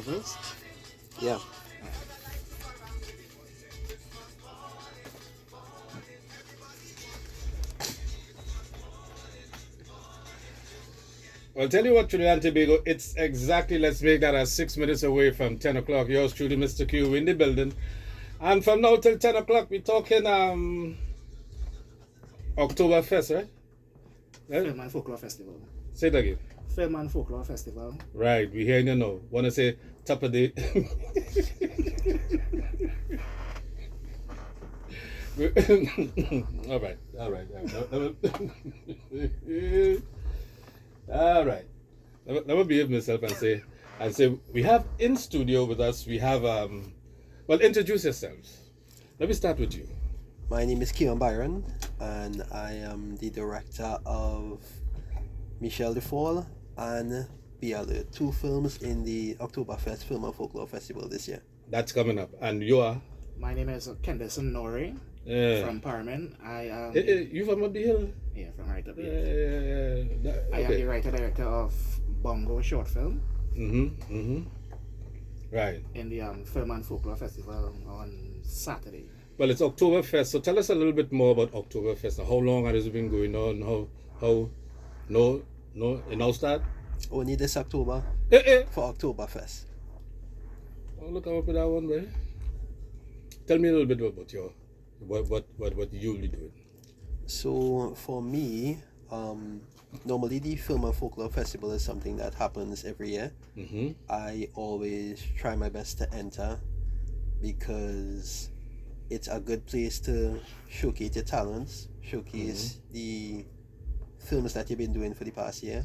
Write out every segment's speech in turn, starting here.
festivals. Yeah. I'll tell you what, Trinidad and Tobago, it's exactly, let's make that as 6 minutes away from 10 o'clock. Yours truly, Mr. Q, in the building. And from now till 10 o'clock, we're talking Oktoberfest, right? Film and Folklore Festival. Say it again. Film and Folklore Festival. Right, we hearing you now. Want to say top of the... all right. All right. Let me behave myself and say we have in studio with us. We have well, introduce yourselves. Let me start with you. My name is Keon Byron, and I am the director of Michel de Fall and Be Alert, two films in the Oktoberfest Film and Folklore Festival this year. That's coming up, and you are. My name is Kenderson Nori from Parman. I you from up the hill? Yeah, from right up here. I am the writer-director of Bongo short film. Right. In the Film and Folklore Festival on Saturday. Well, it's Oktoberfest, so tell us a little bit more about Oktoberfest. How long has it been going on? No, it now start? Only this October for Oktoberfest. Oh, look, I'm up with that one, right? Tell me a little bit about your what you'll be doing. So for me, normally the Film and Folklore Festival is something that happens every year. I always try my best to enter because it's a good place to showcase your talents, showcase the films that you've been doing for the past year,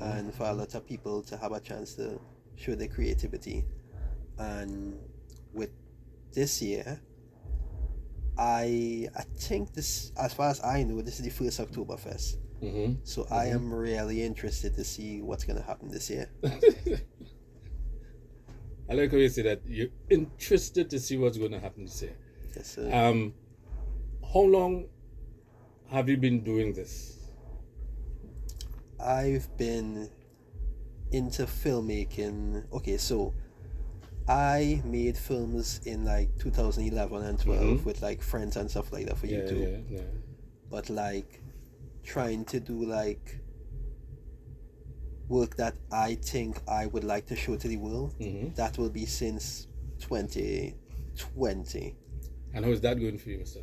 and for a lot of people to have a chance to show their creativity. And with this year, I think this, as far as I know, this is the first Oktoberfest. So I am really interested to see what's going to happen this year. I like how you say that. You're interested to see what's going to happen this year. Yes, sir. How long have you been doing this? I've been into filmmaking. Okay, so I made films in like 2011 and 12 with like friends and stuff like that for YouTube. Yeah. But like trying to do like work that I think I would like to show to the world, that will be since 2020. And how is that going for you, Mr.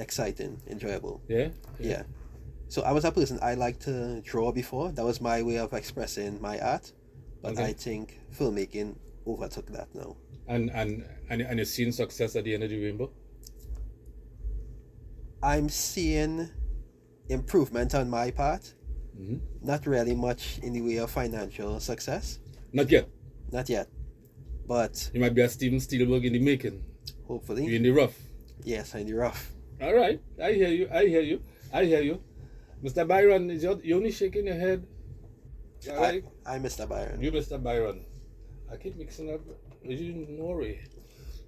Exciting, enjoyable. Yeah. So I was a person, I liked to draw before. That was my way of expressing my art. But I think filmmaking overtook that now. And you're seeing success at the end of the rainbow? I'm seeing improvement on my part. Not really much in the way of financial success. Not yet. But you might be a Steven Spielberg in the making. Hopefully. You're in the rough. Yes, in the rough. All right. I hear you. Mr. Byron, you only shaking your head? Right? I'm Mr. Byron. You Mr. Byron. I keep mixing up. Is you Nori?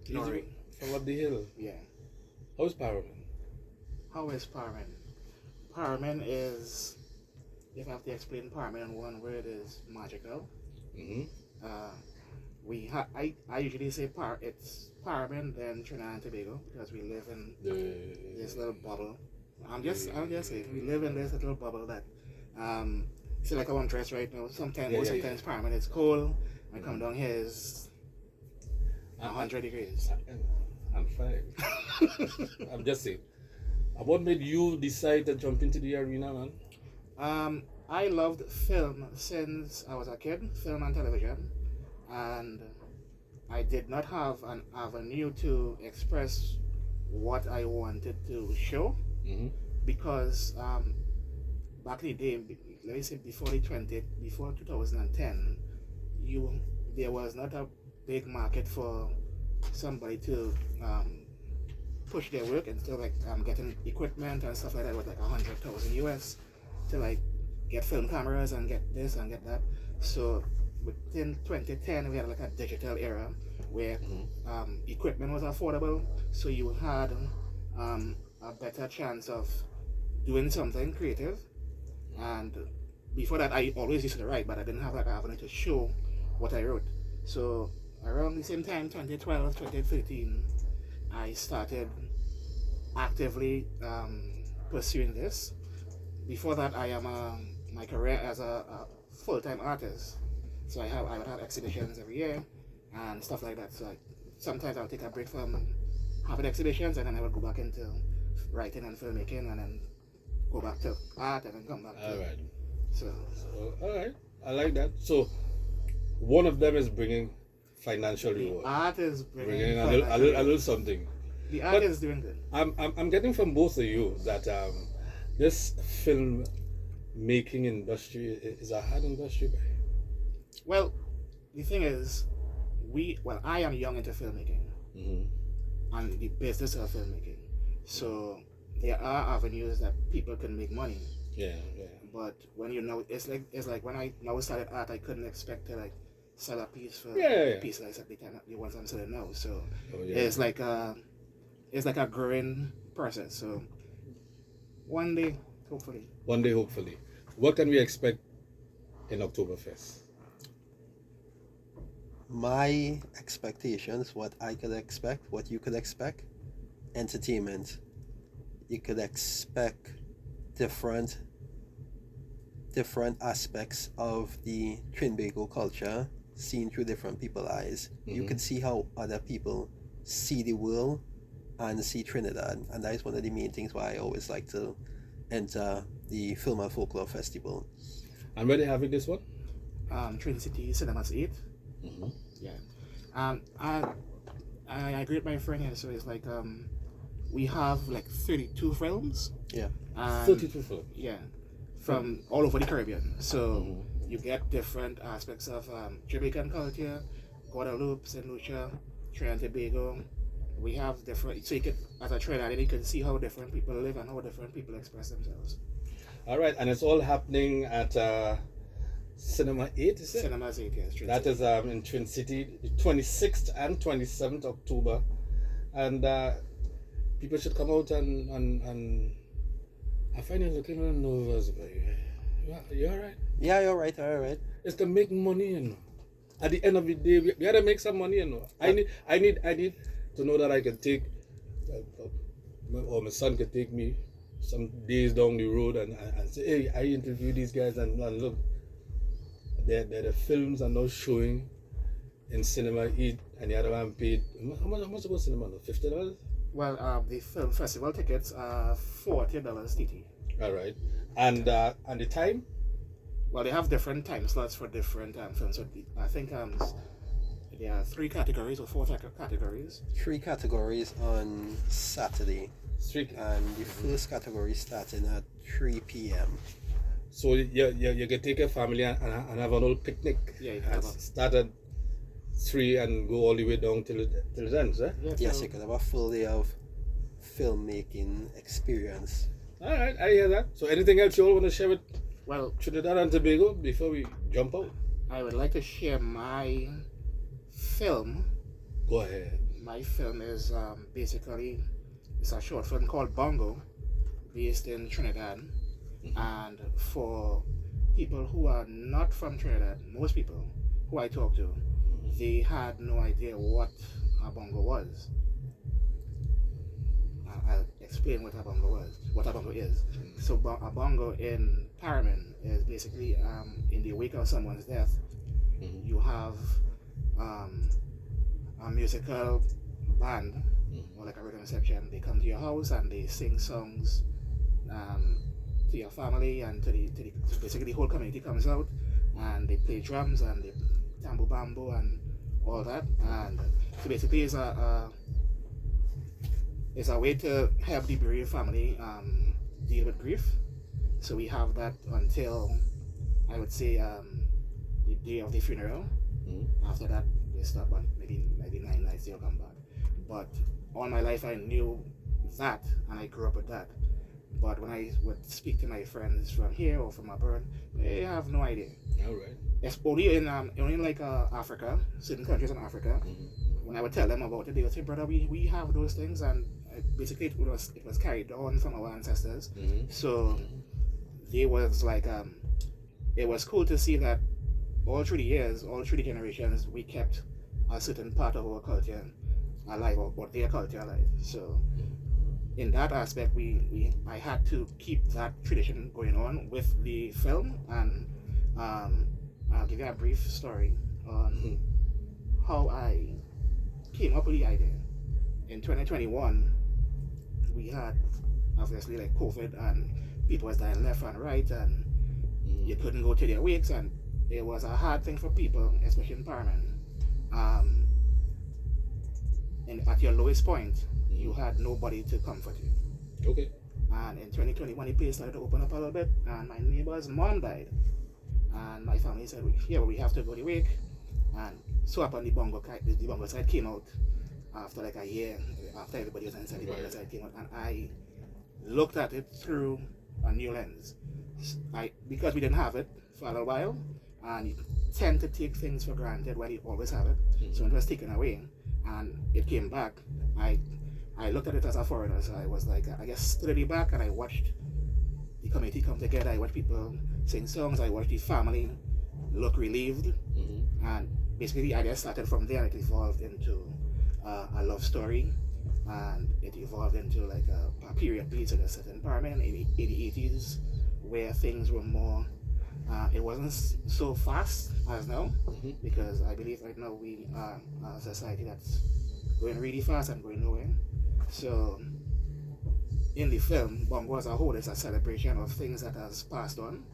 Nori. From up the hill. Yeah. How's Parman? How is Parman? Parman is, if I have to explain Parman in one word, is magical. I usually say it's Parman, then Trinidad and Tobago, because we live in this little bubble. I'm just saying, we live in this little bubble that, see like I'm dressed right now, sometimes Parman it's cold, I come down here is 100 degrees. I'm fine. I'm just saying. What made you decide to jump into the arena, man? I loved film since I was a kid, film and television, and I did not have an avenue to express what I wanted to show because back in the day, let me say before 2010, there was not a big market for somebody to push their work and still like getting equipment and stuff like that with like 100,000 US to like get film cameras and get this and get that. So within 2010 we had like a digital era where equipment was affordable, so you had a better chance of doing something creative. And before that I always used to write, but I didn't have like an avenue to show what I wrote. So around the same time, 2012, 2013, I started actively pursuing this. Before that, I am my career as a full-time artist. So I would have exhibitions every year and stuff like that. So sometimes I'll take a break from having exhibitions, and then I would go back into writing and filmmaking, and then go back to art, and then come back to. All right. So All right. I like that. So one of them is bringing financial the reward, art is bringing a little something. The art is doing good. I'm getting from both of you that this film making industry is a hard industry. Well, the thing is, I am young into filmmaking and the business of filmmaking. So there are avenues that people can make money. Yeah. But when you know, it's like when I now started art, I couldn't expect to like sell a piece for Yeah. a piece like at the time the ones I'm selling now. So Yeah. it's like a growing process. So one day, hopefully. One day, hopefully. What can we expect in Oktoberfest? My expectations, what I could expect, what you could expect, entertainment. You could expect different aspects of the Trinbago culture seen through different people's eyes. You could see how other people see the world and see Trinidad, and that is one of the main things why I always like to enter the Film and Folklore Festival. And where they having this one? Twin City Cinemas 8. Yeah. I agree with my friend here. So it's like we have like 32 films. Yeah. 32 films. Yeah. From all over the Caribbean. So you get different aspects of Jamaican culture, Guadeloupe, St. Lucia, Trinidad and Tobago. We have different, so you can, as a Trinidadian, you can see how different people live and how different people express themselves. All right, and it's all happening at Cinema 8, is it? Cinemas 8, yes. That is in Twin City, 26th and 27th October. And people should come out and I find you looking a little nervous, but you all right? Yeah, you're right, all right. It's to make money, you know. At the end of the day, we gotta make some money, you know. I need to know that I can take, or my son can take me some days down the road and say, hey, I interview these guys and look, the films are now showing in Cinema 8, and the other one paid, how much about cinema now? $50? Well, the film festival tickets are $40 TT. All right. And the time? Well, they have different time slots for different films. So I think there are 3 categories or 4 categories. 3 categories on Saturday. And the first category starting at 3 p.m. So you can take your family and have a little picnic. Yeah, you and start at 3 and go all the way down till it ends, eh? Yeah, Yes, so you could have a full day of filmmaking experience. All right, I hear that. So anything else you all want to share with well, Trinidad and Tobago before we jump out? I would like to share my film. Go ahead. My film is basically, it's a short film called Bongo, based in Trinidad. And for people who are not from Trinidad, most people who I talk to, they had no idea what a bongo was. I'll explain what a bongo is. So a bongo in Paramin is basically in the wake of someone's death, you have a musical band or like a rhythm section. They come to your house and they sing songs to your family and to the basically the whole community comes out and they play drums and they tambo bambo and all that. And so basically it's a way to help the bereaved family deal with grief. So we have that until I would say the day of the funeral. After that they stop, but maybe 9 nights they'll come back. But all my life I knew that and I grew up with that. But when I would speak to my friends from here or from abroad, they have no idea. All right. It's only in like Africa, certain countries in Africa. When I would tell them about it, they would say, "Brother, we have those things," and basically it was carried on from our ancestors. So they was like, it was cool to see that all through the years, all through the generations, we kept a certain part of our culture alive, or their culture alive. So in that aspect, I had to keep that tradition going on with the film, and I'll give you a brief story on how I came up with the idea. In 2021, we had obviously like COVID, and people was dying left and right, and you couldn't go to their wakes, and it was a hard thing for people, especially in Parliament. And at your lowest point, you had nobody to comfort you. Okay. And in 2021, the place started to open up a little bit, and my neighbor's mom died. And my family said, "Here, we have to go to wake." And so up on the bongo side came out after like a year, after everybody was inside, the bongo side came out, and I looked at it through a new lens. Because we didn't have it for a little while, and you tend to take things for granted when you always have it. So when it was taken away and it came back, I looked at it as a foreigner. So I was like, I just stood back and I watched the community come together. I watched people sing songs. I watched the family look relieved. And basically the idea started from there. It evolved into a love story, and it evolved into like a period piece in a certain Parliament in the 80s, where things were more, it wasn't so fast as now, because I believe right now we are a society that's going really fast and going nowhere. So in the film, Bongo as a whole is a celebration of things that has passed on.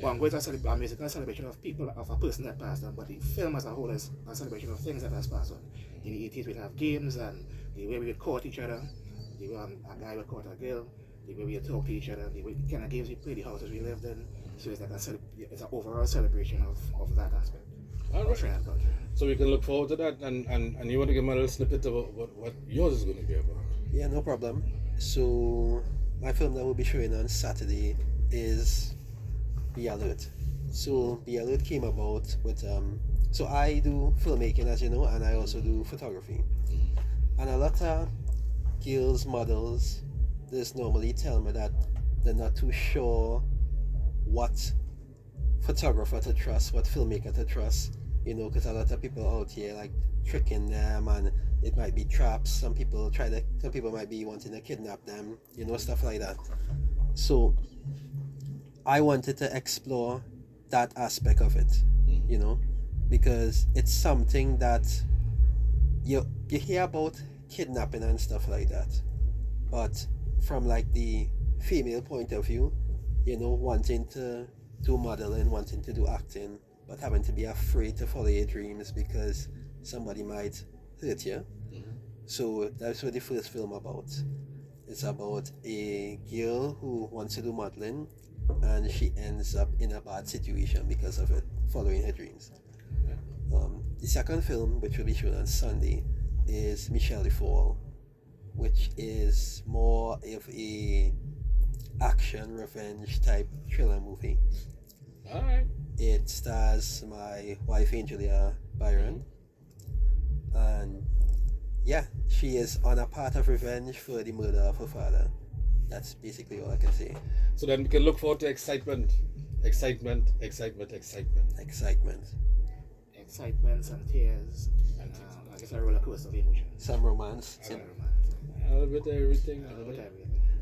Bongo is a musical celebration of people, of a person that passed on, but the film as a whole is a celebration of things that has passed on. In the 80s we'd have games, and the way we would court each other, the way a guy would court a girl, the way we would talk to each other, the way, the kind of games we played, the houses we lived in. So it's like it's an overall celebration of that aspect. All right. So we can look forward to that, and you want to give me a little snippet about what yours is going to be about? Yeah, no problem. So my film that we'll be showing on Saturday is Be Alert. So Be Alert came about with so I do filmmaking, as you know, and I also do photography. And a lot of girls, models, just normally tell me that they're not too sure what photographer to trust, what filmmaker to trust, you know, because a lot of people out here like tricking them, and it might be traps. Some people might be wanting to kidnap them, you know, stuff like that. So I wanted to explore that aspect of it, you know, because it's something that you hear about kidnapping and stuff like that, but from like the female point of view, you know, wanting to do modeling, wanting to do acting, but having to be afraid to follow your dreams because somebody might hurt you. So that's what the first film about. It's about a girl who wants to do modeling, and she ends up in a bad situation because of it, following her dreams. The second film, which will be shown on Sunday, is Michelle the Fall, which is more of a action revenge type thriller movie. Alright. It stars my wife Angelia Byron, and yeah, she is on a path of revenge for the murder of her father. That's basically all I can say. So then we can look forward to excitement, some tears, and I guess a roller coaster of emotions. Some romance. a little bit of everything.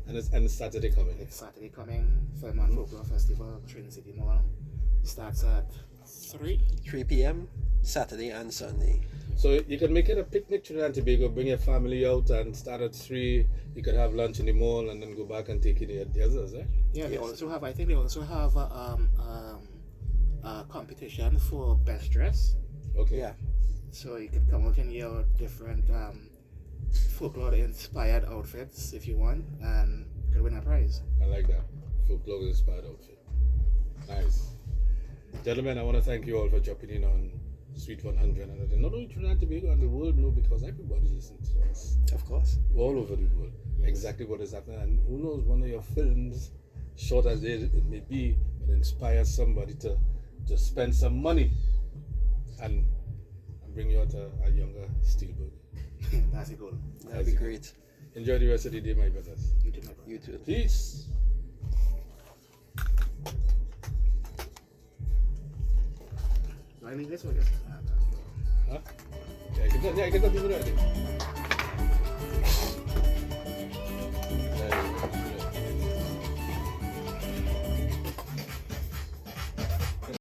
And it's Saturday coming. It's Saturday coming. Film and Folklore Festival, Trinity City Mall. Starts at 3 p.m. Saturday and Sunday. So you can make it a picnic, Trinidad and Tobago, bring your family out and start at 3. You could have lunch in the mall and then go back and take it at the others, eh? Yeah, they also have a competition for best dress. Okay. Yeah. So you can come out in your different folklore inspired outfits if you want, and you could win a prize. I like that. Folklore inspired outfit. Nice. Gentlemen, I want to thank you all for jumping in on Sweet 100. And not only Trinidad and Tobago, and the world know, because everybody listens to us. Of course. All over the world. Yes. Exactly what is happening. And who knows, one of your films, short as it may be, will inspire somebody to spend some money and bring you out a younger Steelberg. That's the goal. That'd be great. Enjoy the rest of the day, my brothers. You too, my brother. You too. Peace. Do I leave this or just? Huh? Yeah, you can continue with it.